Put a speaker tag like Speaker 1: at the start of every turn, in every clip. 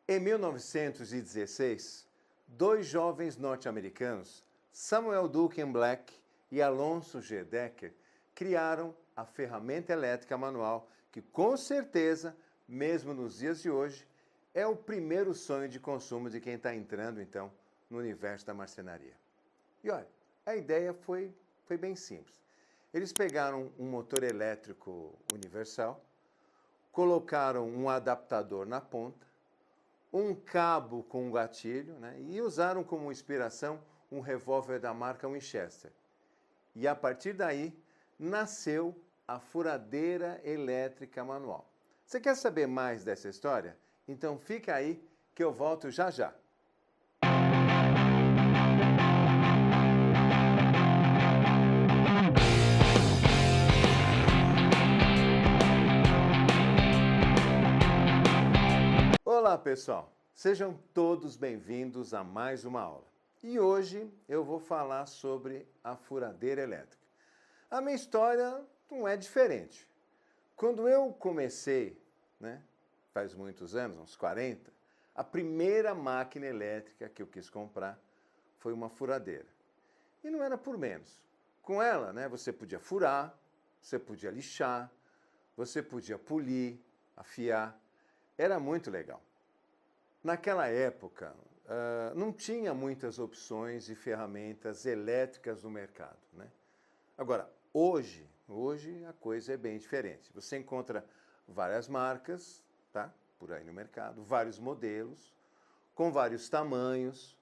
Speaker 1: Em 1916, dois jovens norte-americanos, Samuel Duncan Black e Alonzo G. Decker, criaram a ferramenta elétrica manual que, com certeza, mesmo nos dias de hoje, é o primeiro sonho de consumo de quem está entrando, então, no universo da marcenaria. E olha, a ideia foi bem simples. Eles pegaram um motor elétrico universal, colocaram um adaptador na ponta, um cabo com um gatilho, né, e usaram como inspiração um revólver da marca Winchester. E a partir daí, nasceu a furadeira elétrica manual. Você quer saber mais dessa história? Então fica aí que eu volto já já. Olá pessoal, sejam todos bem-vindos a mais uma aula. E hoje eu vou falar sobre a furadeira elétrica. A minha história não é diferente. Quando eu comecei, faz muitos anos, uns 40, a primeira máquina elétrica que eu quis comprar foi uma furadeira. E não era por menos. Com ela, você podia furar, você podia lixar, você podia polir, afiar. Era muito legal. Naquela época, não tinha muitas opções de ferramentas elétricas no mercado. Agora, hoje a coisa é bem diferente. Você encontra várias marcas, por aí no mercado, vários modelos, com vários tamanhos,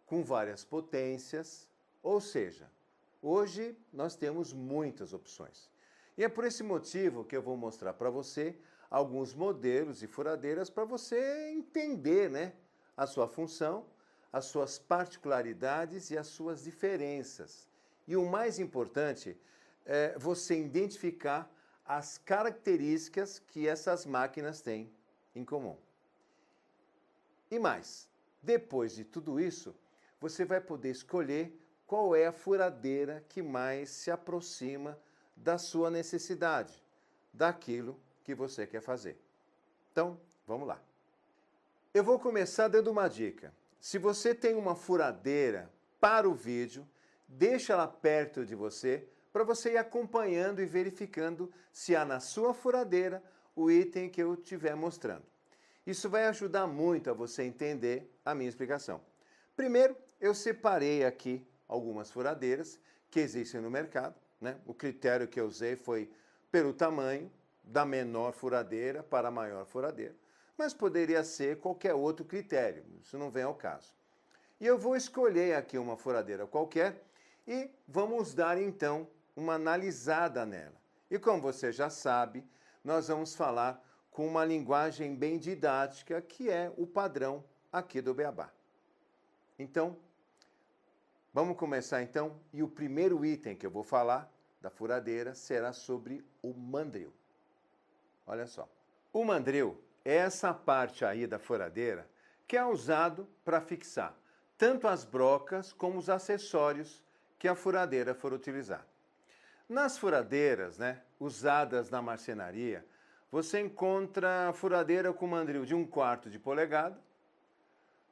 Speaker 1: com várias potências. Ou seja, hoje nós temos muitas opções. E é por esse motivo que eu vou mostrar para você alguns modelos de furadeiras para você entender, a sua função, as suas particularidades e as suas diferenças. E o mais importante é você identificar as características que essas máquinas têm em comum. E mais, depois de tudo isso, você vai poder escolher qual é a furadeira que mais se aproxima da sua necessidade, daquilo que você quer fazer. Então, vamos lá. Eu vou começar dando uma dica. Se você tem uma furadeira para o vídeo, deixa ela perto de você para você ir acompanhando e verificando se há na sua furadeira o item que eu estiver mostrando. Isso vai ajudar muito a você entender a minha explicação. Primeiro, eu separei aqui algumas furadeiras que existem no mercado. O critério que eu usei foi pelo tamanho, da menor furadeira para a maior furadeira. Mas poderia ser qualquer outro critério, isso não vem ao caso. E eu vou escolher aqui uma furadeira qualquer e vamos dar então uma analisada nela. E como você já sabe, nós vamos falar com uma linguagem bem didática, que é o padrão aqui do Beabá. Então, vamos começar então, e o primeiro item que eu vou falar da furadeira será sobre o mandril. Olha só, o mandril é essa parte aí da furadeira que é usado para fixar tanto as brocas como os acessórios que a furadeira for utilizar. Nas furadeiras, usadas na marcenaria, você encontra furadeira com mandril de 1/4 de polegada,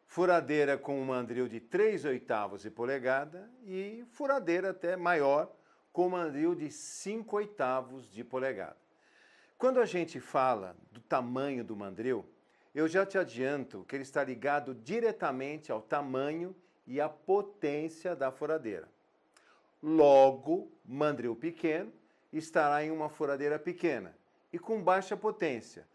Speaker 1: furadeira com um mandril de 3/8 de polegada e furadeira até maior com mandril de 5/8 de polegada. Quando a gente fala do tamanho do mandril, eu já te adianto que ele está ligado diretamente ao tamanho e à potência da furadeira. Logo, mandril pequeno estará em uma furadeira pequena e com baixa potência.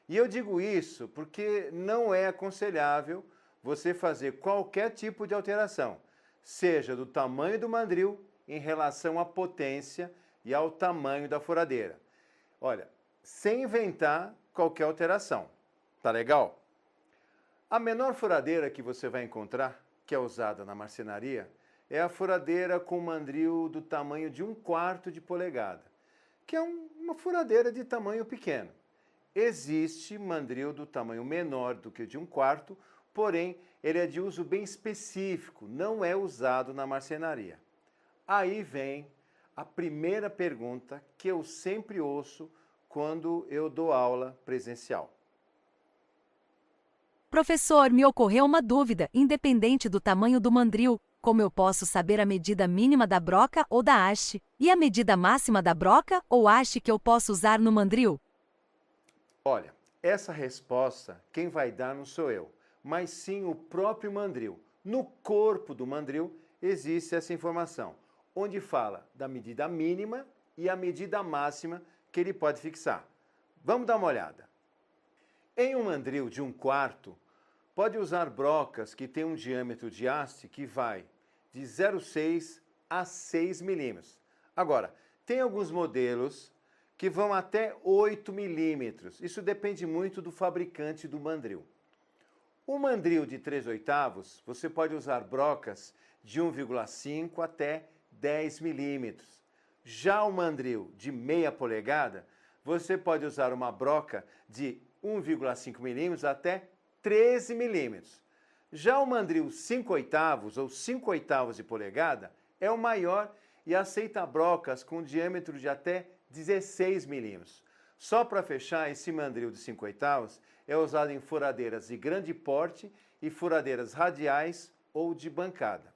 Speaker 1: E eu digo isso porque não é aconselhável você fazer qualquer tipo de alteração, seja do tamanho do mandril em relação à potência e ao tamanho da furadeira. Olha, sem inventar qualquer alteração. Tá legal? A menor furadeira que você vai encontrar, que é usada na marcenaria, é a furadeira com mandril do tamanho de 1/4 de polegada, que é uma furadeira de tamanho pequeno. Existe mandril do tamanho menor do que de 1/4, porém ele é de uso bem específico, não é usado na marcenaria. Aí vem a primeira pergunta que eu sempre ouço quando eu dou aula presencial.
Speaker 2: Professor, me ocorreu uma dúvida, independente do tamanho do mandril. Como eu posso saber a medida mínima da broca ou da haste? E a medida máxima da broca ou haste que eu posso usar no mandril?
Speaker 1: Olha, essa resposta quem vai dar não sou eu, mas sim o próprio mandril. No corpo do mandril existe essa informação, onde fala da medida mínima e a medida máxima que ele pode fixar. Vamos dar uma olhada. Em um mandril de 1/4, pode usar brocas que têm um diâmetro de haste que vai de 0,6 a 6 milímetros. Agora, tem alguns modelos que vão até 8 milímetros. Isso depende muito do fabricante do mandril. O mandril de 3/8, você pode usar brocas de 1,5 até 10 milímetros. Já o mandril de meia polegada, você pode usar uma broca de 1,5 milímetros até 13 milímetros. Já o mandril 5/8 ou 5/8 de polegada é o maior e aceita brocas com diâmetro de até 16 milímetros. Só para fechar, esse mandril de 5/8 é usado em furadeiras de grande porte e furadeiras radiais ou de bancada.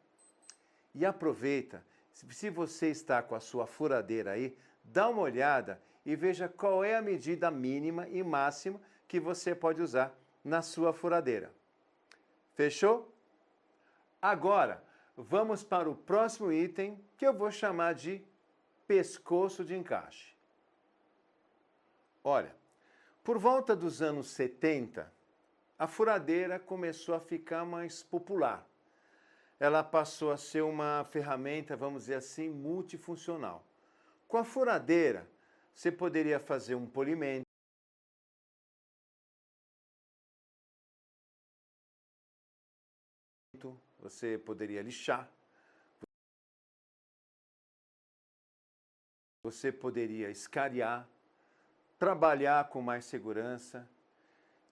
Speaker 1: E aproveita, se você está com a sua furadeira aí, dá uma olhada e veja qual é a medida mínima e máxima que você pode usar na sua furadeira. Fechou? Agora, vamos para o próximo item, que eu vou chamar de pescoço de encaixe. Olha, por volta dos anos 70, a furadeira começou a ficar mais popular. Ela passou a ser uma ferramenta, vamos dizer assim, multifuncional. Com a furadeira, você poderia fazer um polimento, você poderia lixar, você poderia escariar, trabalhar com mais segurança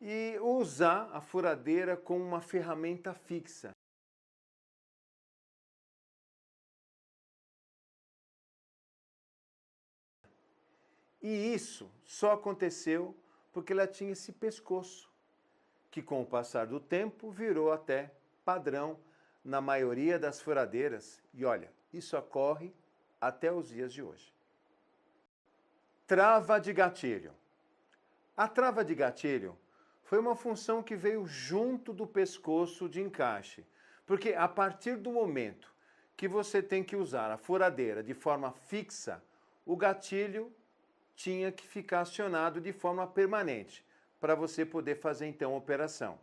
Speaker 1: e usar a furadeira como uma ferramenta fixa. E isso só aconteceu porque ela tinha esse pescoço, que com o passar do tempo virou até padrão na maioria das furadeiras. E olha, isso ocorre até os dias de hoje. Trava de gatilho. A trava de gatilho foi uma função que veio junto do pescoço de encaixe, porque a partir do momento que você tem que usar a furadeira de forma fixa, o gatilho tinha que ficar acionado de forma permanente, para você poder fazer então a operação.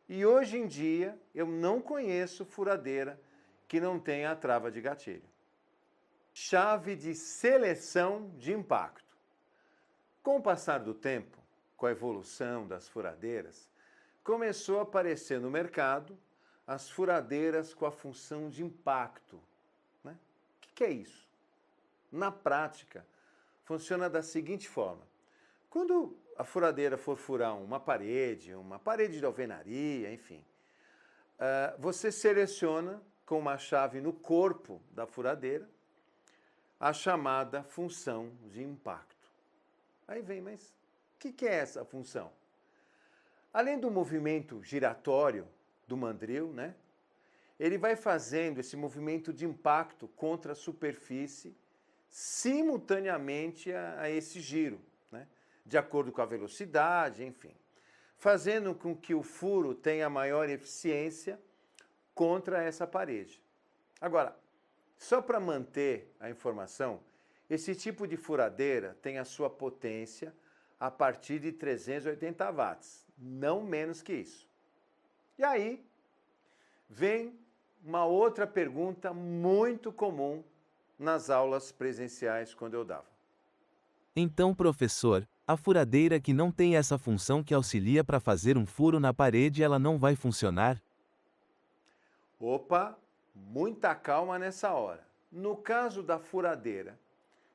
Speaker 1: E hoje em dia eu não conheço furadeira que não tenha a trava de gatilho. Chave de seleção de impacto. Com o passar do tempo, com a evolução das furadeiras, começou a aparecer no mercado as furadeiras com a função de impacto. Né? O que é isso? Na prática, funciona da seguinte forma. Quando a furadeira for furar uma parede de alvenaria, enfim, você seleciona com uma chave no corpo da furadeira a chamada função de impacto. Aí vem, mas o que é essa função? Além do movimento giratório do mandril, né, ele vai fazendo esse movimento de impacto contra a superfície simultaneamente a esse giro, né, de acordo com a velocidade, enfim, fazendo com que o furo tenha maior eficiência contra essa parede. Agora, só para manter a informação, esse tipo de furadeira tem a sua potência a partir de 380 watts, não menos que isso. E aí vem uma outra pergunta muito comum nas aulas presenciais quando eu dava.
Speaker 3: Então, professor, a furadeira que não tem essa função que auxilia para fazer um furo na parede, ela não vai funcionar?
Speaker 1: Opa, muita calma nessa hora. No caso da furadeira,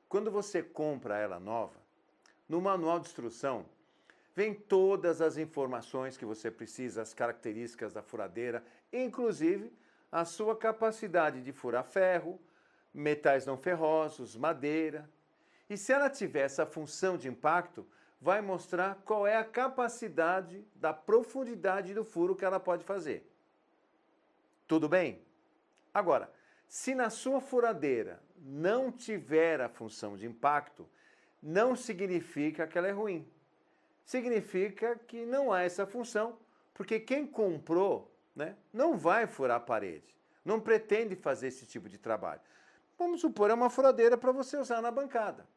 Speaker 1: quando você compra ela nova, no manual de instrução, vem todas as informações que você precisa, as características da furadeira, inclusive a sua capacidade de furar ferro, metais não ferrosos, madeira. E se ela tiver essa função de impacto, vai mostrar qual é a capacidade da profundidade do furo que ela pode fazer. Tudo bem? Agora, se na sua furadeira não tiver a função de impacto, não significa que ela é ruim. Significa que não há essa função, porque quem comprou, né, não vai furar a parede, não pretende fazer esse tipo de trabalho. Vamos supor, é uma furadeira para você usar na bancada.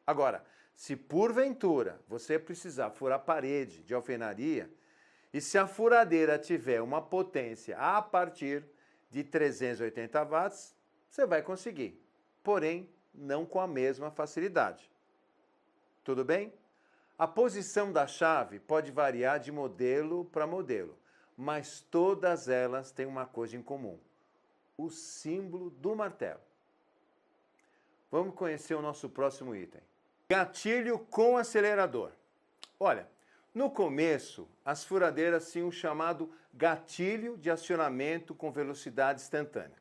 Speaker 1: Agora, se porventura você precisar furar parede de alvenaria, e se a furadeira tiver uma potência a partir de 380 watts, você vai conseguir, porém não com a mesma facilidade. Tudo bem? A posição da chave pode variar de modelo para modelo, mas todas elas têm uma coisa em comum: o símbolo do martelo. Vamos conhecer o nosso próximo item. Gatilho com acelerador. Olha, no começo, as furadeiras tinham o chamado gatilho de acionamento com velocidade instantânea.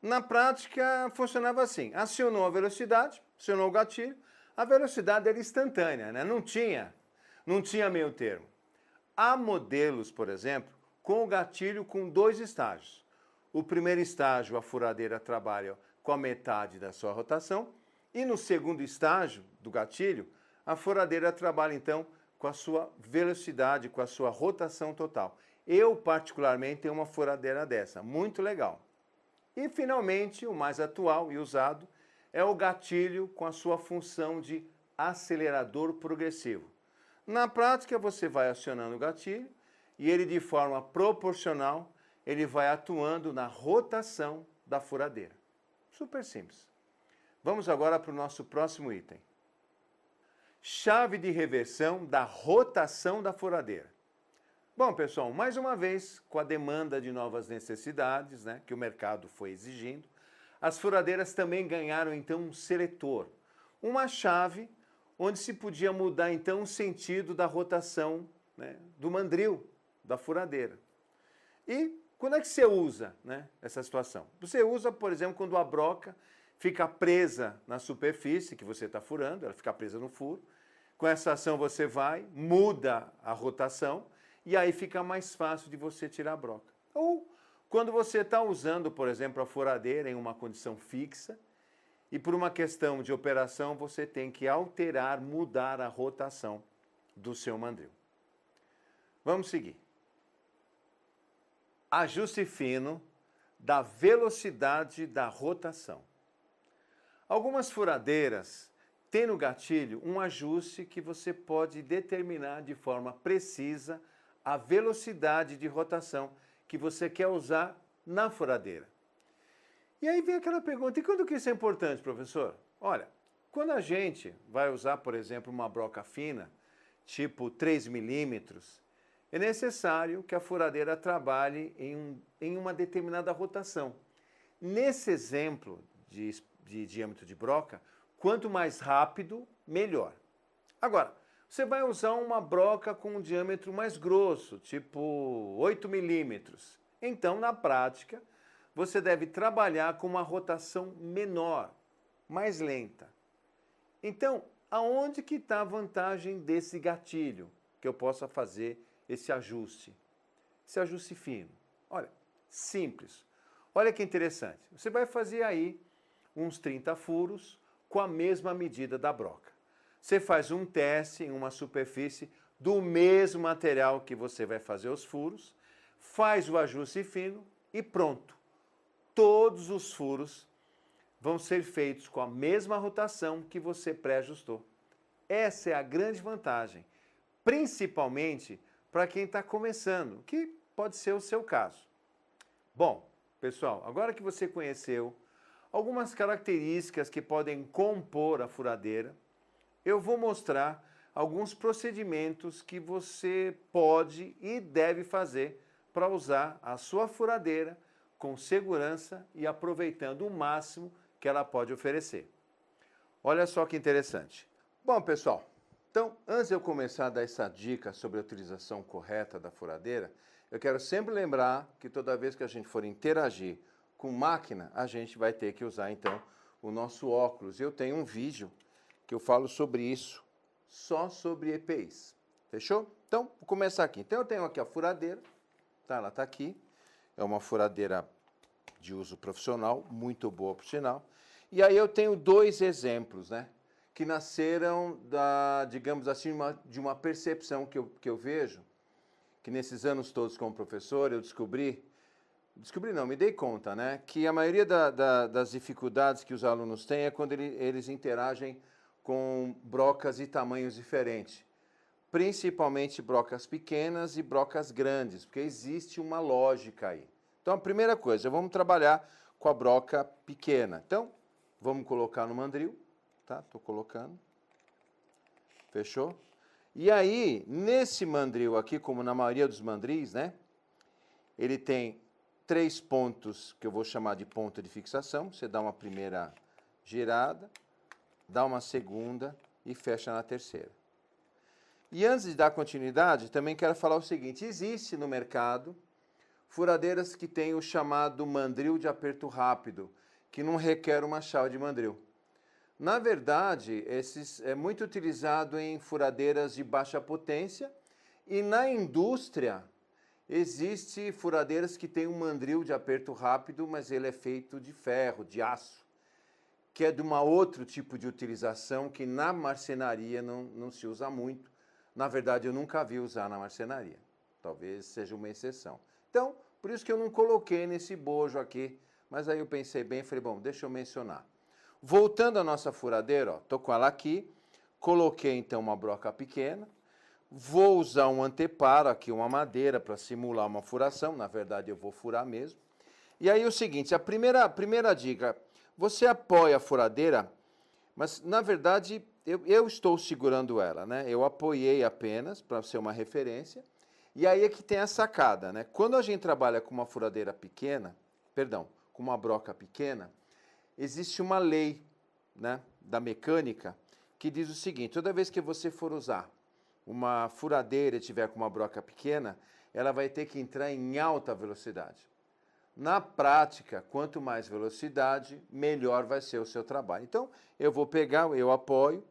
Speaker 1: Na prática, funcionava assim: acionou a velocidade, acionou o gatilho, a velocidade era instantânea, né? Não tinha meio termo. Há modelos, por exemplo, com o gatilho com 2 estágios. O primeiro estágio, a furadeira trabalha com a metade da sua rotação, e no segundo estágio do gatilho, a furadeira trabalha então com a sua velocidade, com a sua rotação total. Eu, particularmente, tenho uma furadeira dessa, muito legal. E, finalmente, o mais atual e usado é o gatilho com a sua função de acelerador progressivo. Na prática, você vai acionando o gatilho e ele, de forma proporcional, ele vai atuando na rotação da furadeira. Super simples. Vamos agora para o nosso próximo item. Chave de reversão da rotação da furadeira. Bom, pessoal, mais uma vez, com a demanda de novas necessidades, né, que o mercado foi exigindo, as furadeiras também ganharam, então, um seletor. Uma chave onde se podia mudar, então, o sentido da rotação, né, do mandril da furadeira. E quando é que você usa, né, essa situação? Você usa, por exemplo, quando a broca fica presa na superfície que você está furando, ela fica presa no furo. Com essa ação você vai, muda a rotação e aí fica mais fácil de você tirar a broca. Ou quando você está usando, por exemplo, a furadeira em uma condição fixa e por uma questão de operação você tem que alterar, mudar a rotação do seu mandril. Vamos seguir. Ajuste fino da velocidade da rotação. Algumas furadeiras têm no gatilho um ajuste que você pode determinar de forma precisa a velocidade de rotação que você quer usar na furadeira. E aí vem aquela pergunta: e quando que isso é importante, professor? Olha, quando a gente vai usar, por exemplo, uma broca fina, tipo 3 milímetros, é necessário que a furadeira trabalhe em uma determinada rotação. Nesse exemplo de diâmetro de broca, quanto mais rápido, melhor. Agora, você vai usar uma broca com um diâmetro mais grosso, tipo 8 milímetros. Então, na prática, você deve trabalhar com uma rotação menor, mais lenta. Então, aonde que está a vantagem desse gatilho que eu possa fazer esse ajuste fino? Olha, simples. Olha que interessante. Você vai fazer aí uns 30 furos com a mesma medida da broca. Você faz um teste em uma superfície do mesmo material que você vai fazer os furos, faz o ajuste fino e pronto. Todos os furos vão ser feitos com a mesma rotação que você pré-ajustou. Essa é a grande vantagem, principalmente para quem está começando, que pode ser o seu caso. Bom, pessoal, agora que você conheceu algumas características que podem compor a furadeira, eu vou mostrar alguns procedimentos que você pode e deve fazer para usar a sua furadeira com segurança e aproveitando o máximo que ela pode oferecer. Olha só que interessante. Bom, pessoal, então, antes de eu começar a dar essa dica sobre a utilização correta da furadeira, eu quero sempre lembrar que toda vez que a gente for interagir com máquina, a gente vai ter que usar, então, o nosso óculos. Eu tenho um vídeo que eu falo sobre isso, só sobre EPIs. Fechou? Então, vou começar aqui. Então, eu tenho aqui a furadeira, tá? Ela está aqui. É uma furadeira de uso profissional, muito boa, por sinal. E aí eu tenho dois exemplos, né? Que nasceram, digamos assim, de uma percepção que eu vejo, que nesses anos todos como professor eu descobri não, me dei conta, né? Que a maioria das dificuldades que os alunos têm é quando eles interagem com brocas e tamanhos diferentes. Principalmente brocas pequenas e brocas grandes, porque existe uma lógica aí. Então, a primeira coisa, vamos trabalhar com a broca pequena. Então, vamos colocar no mandril, tá? Estou colocando. Fechou? E aí, nesse mandril aqui, como na maioria dos mandris, né? Ele tem 3 pontos que eu vou chamar de ponto de fixação. Você dá uma primeira girada, dá uma segunda e fecha na terceira. E antes de dar continuidade, também quero falar o seguinte, existe no mercado furadeiras que têm o chamado mandril de aperto rápido, que não requer uma chave de mandril. Na verdade, esses é muito utilizado em furadeiras de baixa potência e na indústria existe furadeiras que têm um mandril de aperto rápido, mas ele é feito de ferro, de aço, que é de um outro tipo de utilização que na marcenaria não se usa muito. Na verdade, eu nunca vi usar na marcenaria. Talvez seja uma exceção. Então, por isso que eu não coloquei nesse bojo aqui, mas aí eu pensei bem e falei, bom, deixa eu mencionar. Voltando à nossa furadeira, ó, tô com ela aqui, coloquei então uma broca pequena, vou usar um anteparo aqui, uma madeira para simular uma furação, na verdade eu vou furar mesmo. E aí o seguinte, a primeira dica, você apoia a furadeira, mas na verdade eu estou segurando ela, né? Eu apoiei apenas para ser uma referência. E aí é que tem a sacada, né? Quando a gente trabalha com uma furadeira pequena, com uma broca pequena, existe uma lei, né, da mecânica que diz o seguinte, toda vez que você for usar uma furadeira e tiver com uma broca pequena, ela vai ter que entrar em alta velocidade. Na prática, quanto mais velocidade, melhor vai ser o seu trabalho. Então, eu vou pegar, eu apoio,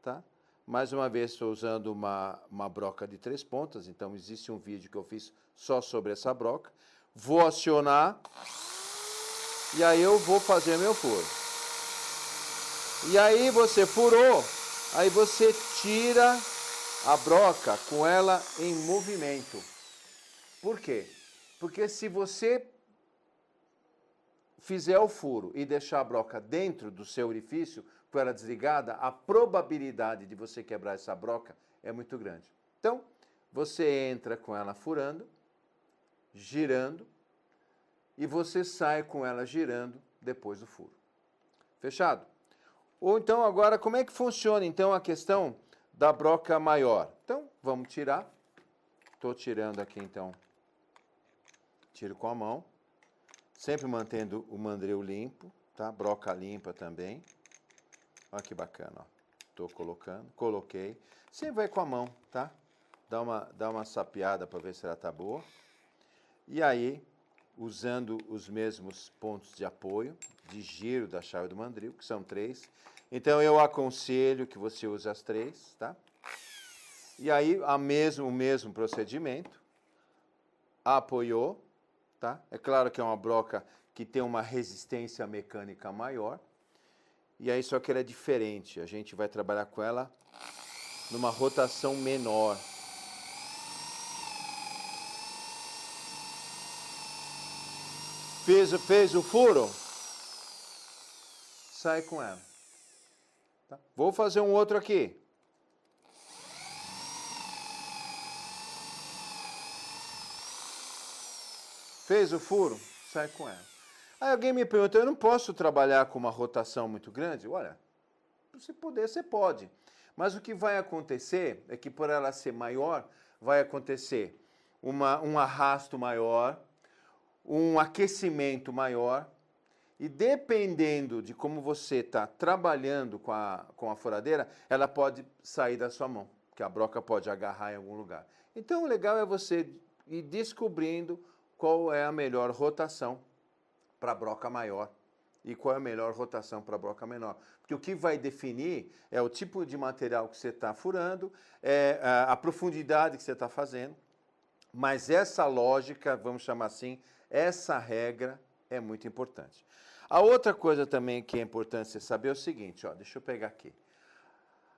Speaker 1: tá? Mais uma vez, estou usando uma broca de 3 pontas, então existe um vídeo que eu fiz só sobre essa broca. Vou acionar e aí eu vou fazer meu furo. E aí você furou, aí você tira a broca com ela em movimento. Por quê? Porque se você fizer o furo e deixar a broca dentro do seu orifício, com ela desligada, a probabilidade de você quebrar essa broca é muito grande. Então, você entra com ela furando, girando, e você sai com ela girando depois do furo. Fechado? Ou então, agora, como é que funciona, então, a questão da broca maior? Então, vamos tirar. Estou tirando aqui, então, tiro com a mão. Sempre mantendo o mandril limpo, tá? Broca limpa também. Olha que bacana, ó. Tô colocando, coloquei. Sempre vai com a mão, tá? Dá uma sapeada para ver se ela tá boa. E aí, usando os mesmos pontos de apoio, de giro da chave do mandril, que são 3. Então, eu aconselho que você use as 3, tá? E aí, o mesmo procedimento. Apoiou. Tá? É claro que é uma broca que tem uma resistência mecânica maior. E aí só que ela é diferente. A gente vai trabalhar com ela numa rotação menor. Fez o furo? Sai com ela. Tá? Vou fazer um outro aqui. Fez o furo? Sai com ela. Aí alguém me pergunta, eu não posso trabalhar com uma rotação muito grande? Olha, se puder, você pode. Mas o que vai acontecer é que por ela ser maior, vai acontecer um arrasto maior, um aquecimento maior, e dependendo de como você está trabalhando com a furadeira, ela pode sair da sua mão, que a broca pode agarrar em algum lugar. Então o legal é você ir descobrindo qual é a melhor rotação para a broca maior, e qual é a melhor rotação para a broca menor. Porque o que vai definir é o tipo de material que você está furando, é a profundidade que você está fazendo, mas essa lógica, vamos chamar assim, essa regra é muito importante. A outra coisa também que é importante você saber é o seguinte, ó, deixa eu pegar aqui.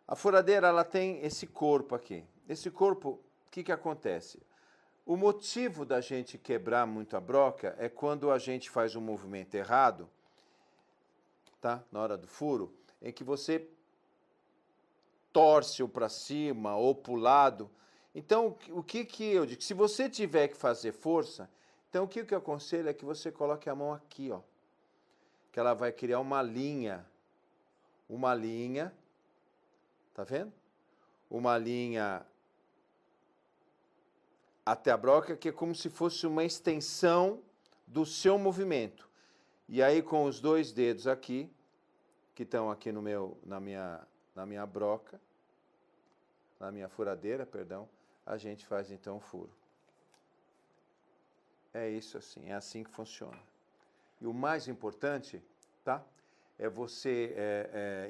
Speaker 1: A furadeira, ela tem esse corpo aqui. Esse corpo, o que acontece? O motivo da gente quebrar muito a broca é quando a gente faz um movimento errado, tá? Na hora do furo, em que você torce ou para cima ou para o lado. Então, o que eu digo? Se você tiver que fazer força, então o que eu aconselho é que você coloque a mão aqui, ó. Que ela vai criar uma linha, tá vendo? Uma linha até a broca, que é como se fosse uma extensão do seu movimento. E aí, com os dois dedos aqui, que estão aqui na minha broca, na minha furadeira, perdão, a gente faz então o furo. É isso assim, é assim que funciona. E o mais importante, tá? É você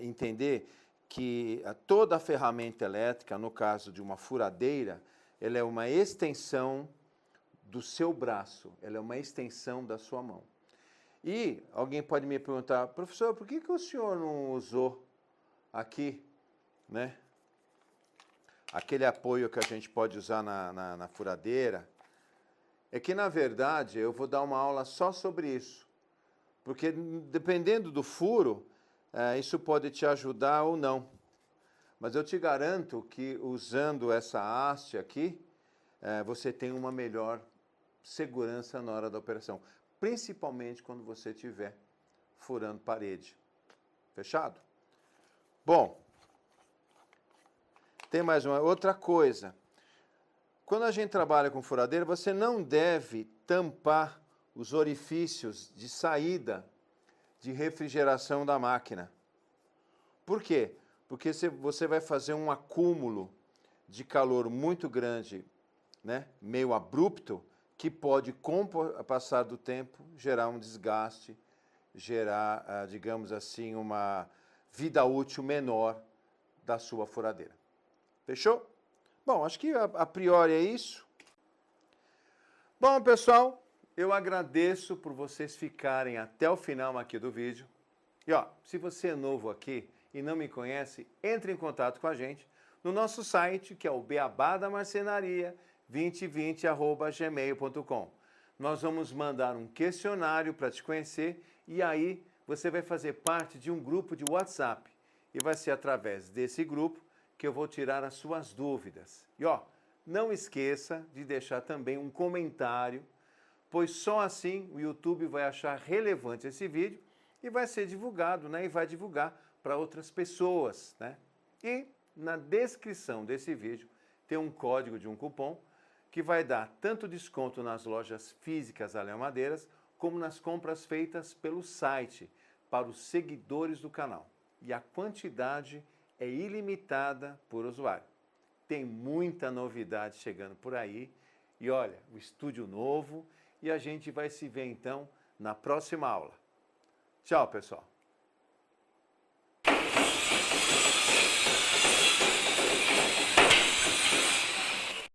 Speaker 1: entender que toda a ferramenta elétrica, no caso de uma furadeira, ela é uma extensão do seu braço, ela é uma extensão da sua mão. E alguém pode me perguntar, professor, por que o senhor não usou aqui, né? Aquele apoio que a gente pode usar na furadeira? É que, na verdade, eu vou dar uma aula só sobre isso. Porque, dependendo do furo, isso pode te ajudar ou não. Mas eu te garanto que, usando essa haste aqui, você tem uma melhor segurança na hora da operação. Principalmente quando você estiver furando parede. Fechado? Bom, tem mais uma outra coisa. Quando a gente trabalha com furadeira, você não deve tampar os orifícios de saída de refrigeração da máquina. Por quê? Porque você vai fazer um acúmulo de calor muito grande, né, meio abrupto, que pode, com o passar do tempo, gerar um desgaste, gerar, digamos assim, uma vida útil menor da sua furadeira. Fechou? Bom, acho que a priori é isso. Bom, pessoal, eu agradeço por vocês ficarem até o final aqui do vídeo. E ó, se você é novo aqui e não me conhece, entre em contato com a gente no nosso site, que é o beabadamarcenaria2020@gmail.com. Nós vamos mandar um questionário para te conhecer e aí você vai fazer parte de um grupo de WhatsApp. E vai ser através desse grupo que eu vou tirar as suas dúvidas. E ó, não esqueça de deixar também um comentário, pois só assim o YouTube vai achar relevante esse vídeo e vai ser divulgado, né? E vai divulgar para outras pessoas, né? E na descrição desse vídeo tem um código de um cupom que vai dar tanto desconto nas lojas físicas da Léo Madeiras, como nas compras feitas pelo site, para os seguidores do canal. E a quantidade é ilimitada por usuário. Tem muita novidade chegando por aí. E olha, o estúdio novo. E a gente vai se ver então na próxima aula. Tchau, pessoal!